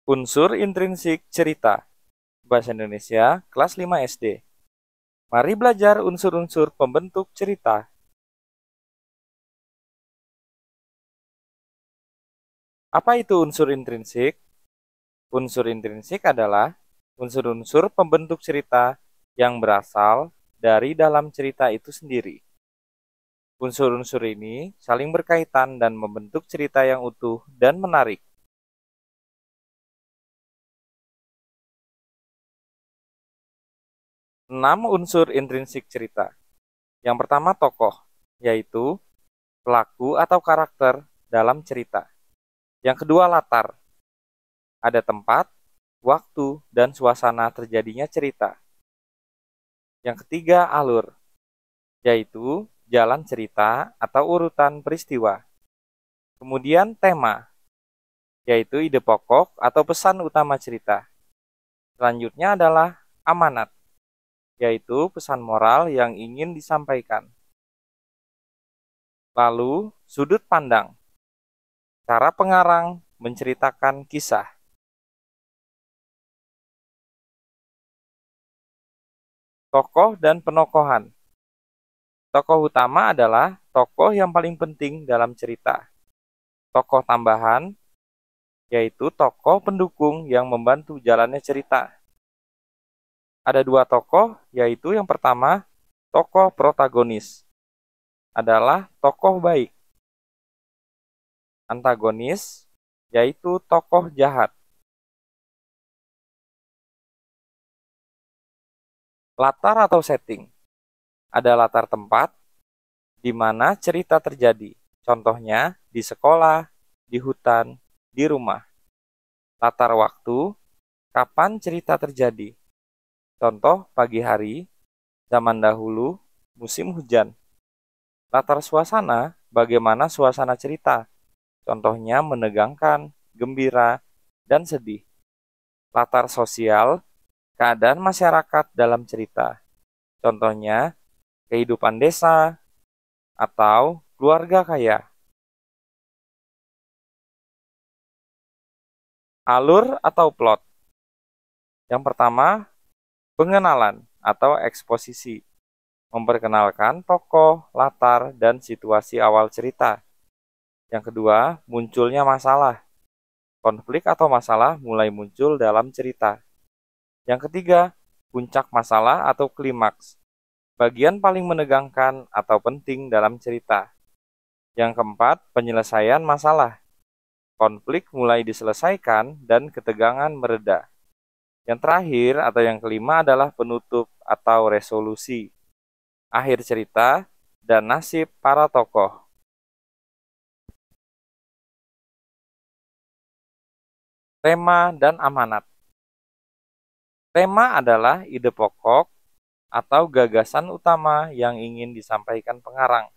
Unsur intrinsik cerita. Bahasa Indonesia, kelas 5 SD. Mari belajar unsur-unsur pembentuk cerita. Apa itu unsur intrinsik? Unsur intrinsik adalah unsur-unsur pembentuk cerita yang berasal dari dalam cerita itu sendiri. Unsur-unsur ini saling berkaitan dan membentuk cerita yang utuh dan menarik. 6 unsur intrinsik cerita. Yang pertama tokoh, yaitu pelaku atau karakter dalam cerita. Yang kedua latar, ada tempat, waktu, dan suasana terjadinya cerita. Yang ketiga alur, yaitu jalan cerita atau urutan peristiwa. Kemudian tema, yaitu ide pokok atau pesan utama cerita. Selanjutnya adalah amanat, yaitu pesan moral yang ingin disampaikan. Lalu, sudut pandang, cara pengarang menceritakan kisah. Tokoh dan penokohan. Tokoh utama adalah tokoh yang paling penting dalam cerita. Tokoh tambahan, yaitu tokoh pendukung yang membantu jalannya cerita. Ada dua tokoh, yaitu yang pertama, tokoh protagonis. Adalah tokoh baik. Antagonis, yaitu tokoh jahat. Latar atau setting. Ada latar tempat, di mana cerita terjadi. Contohnya, di sekolah, di hutan, di rumah. Latar waktu, kapan cerita terjadi. Contoh, pagi hari, zaman dahulu, musim hujan. Latar suasana, bagaimana suasana cerita. Contohnya menegangkan, gembira, dan sedih. Latar sosial, keadaan masyarakat dalam cerita. Contohnya, kehidupan desa atau keluarga kaya. Alur atau plot. Yang pertama, pengenalan atau eksposisi. Memperkenalkan tokoh, latar, dan situasi awal cerita. Yang kedua, munculnya masalah. Konflik atau masalah mulai muncul dalam cerita. Yang ketiga, puncak masalah atau klimaks. Bagian paling menegangkan atau penting dalam cerita. Yang keempat, penyelesaian masalah. Konflik mulai diselesaikan dan ketegangan mereda. Yang terakhir atau yang kelima adalah penutup atau resolusi. Akhir cerita dan nasib para tokoh. Tema dan amanat. Tema adalah ide pokok atau gagasan utama yang ingin disampaikan pengarang.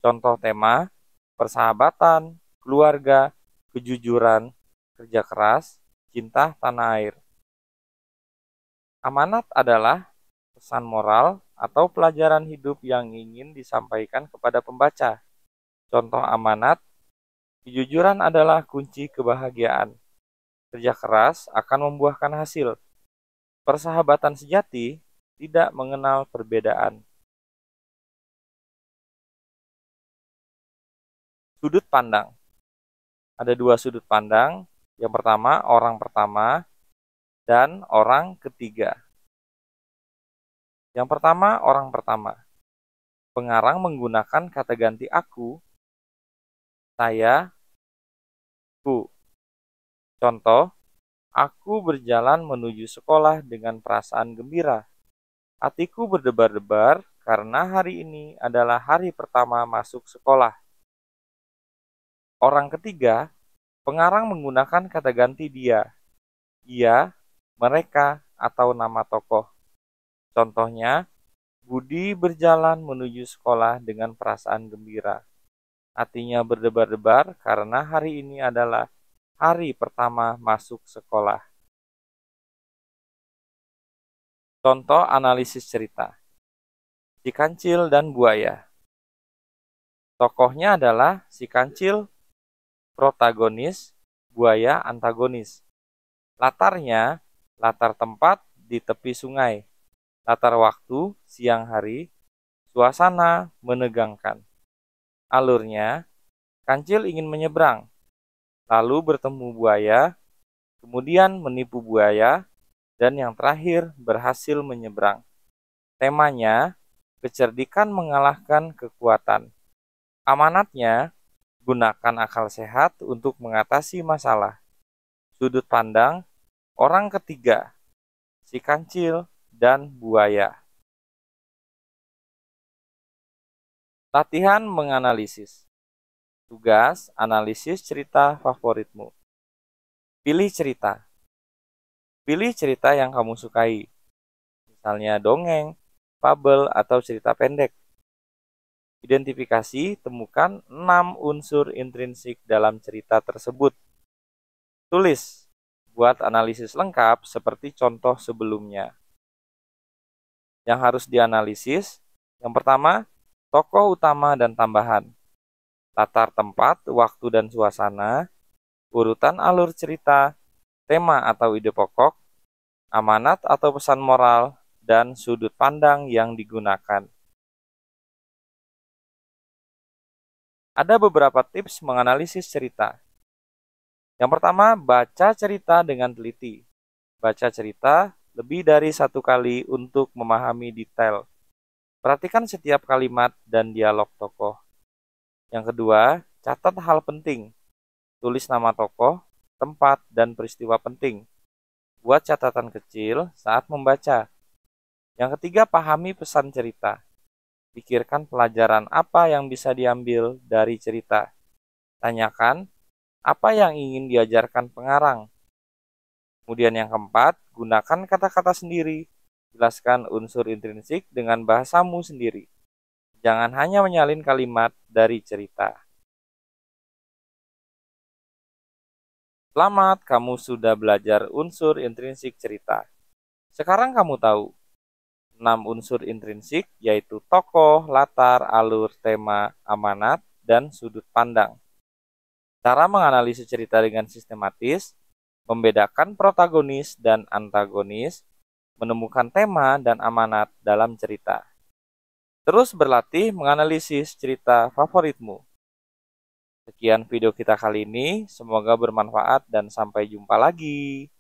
Contoh tema, persahabatan, keluarga, kejujuran, kerja keras, cinta tanah air. Amanat adalah pesan moral atau pelajaran hidup yang ingin disampaikan kepada pembaca. Contoh amanat, kejujuran adalah kunci kebahagiaan. Kerja keras akan membuahkan hasil. Persahabatan sejati tidak mengenal perbedaan. Sudut pandang. Ada dua sudut pandang. Yang pertama, orang pertama dan orang ketiga. Yang pertama, orang pertama. Pengarang menggunakan kata ganti aku, saya, ku. Contoh, aku berjalan menuju sekolah dengan perasaan gembira. Hatiku berdebar-debar karena hari ini adalah hari pertama masuk sekolah. Orang ketiga, pengarang menggunakan kata ganti dia, mereka, atau nama tokoh. Contohnya, Budi berjalan menuju sekolah dengan perasaan gembira. Hatinya berdebar-debar karena hari ini adalah hari pertama masuk sekolah. Contoh analisis cerita. Si Kancil dan Buaya. Tokohnya adalah si Kancil, protagonis, buaya, antagonis. Latarnya, latar tempat di tepi sungai. Latar waktu, siang hari. Suasana, menegangkan. Alurnya, kancil ingin menyeberang, lalu bertemu buaya, kemudian menipu buaya, dan yang terakhir berhasil menyeberang. Temanya, kecerdikan mengalahkan kekuatan. Amanatnya, gunakan akal sehat untuk mengatasi masalah. Sudut pandang, orang ketiga, si kancil, dan buaya. Latihan menganalisis. Tugas, analisis cerita favoritmu. Pilih cerita. Pilih cerita yang kamu sukai. Misalnya dongeng, fabel, atau cerita pendek. Identifikasi, temukan 6 unsur intrinsik dalam cerita tersebut. Tulis, buat analisis lengkap seperti contoh sebelumnya. Yang harus dianalisis, yang pertama, tokoh utama dan tambahan. Latar tempat, waktu dan suasana, urutan alur cerita, tema atau ide pokok, amanat atau pesan moral, dan sudut pandang yang digunakan. Ada beberapa tips menganalisis cerita. Yang pertama, baca cerita dengan teliti. Baca cerita lebih dari satu kali untuk memahami detail. Perhatikan setiap kalimat dan dialog tokoh. Yang kedua, catat hal penting. Tulis nama tokoh, tempat, dan peristiwa penting. Buat catatan kecil saat membaca. Yang ketiga, pahami pesan cerita. Pikirkan pelajaran apa yang bisa diambil dari cerita. Tanyakan apa yang ingin diajarkan pengarang. Kemudian yang keempat, gunakan kata-kata sendiri. Jelaskan unsur intrinsik dengan bahasamu sendiri. Jangan hanya menyalin kalimat dari cerita. Selamat, kamu sudah belajar unsur intrinsik cerita. Sekarang kamu tahu 6 unsur intrinsik, yaitu tokoh, latar, alur, tema, amanat, dan sudut pandang. Cara menganalisis cerita dengan sistematis, membedakan protagonis dan antagonis, menemukan tema dan amanat dalam cerita. Terus berlatih menganalisis cerita favoritmu. Sekian video kita kali ini, semoga bermanfaat dan sampai jumpa lagi.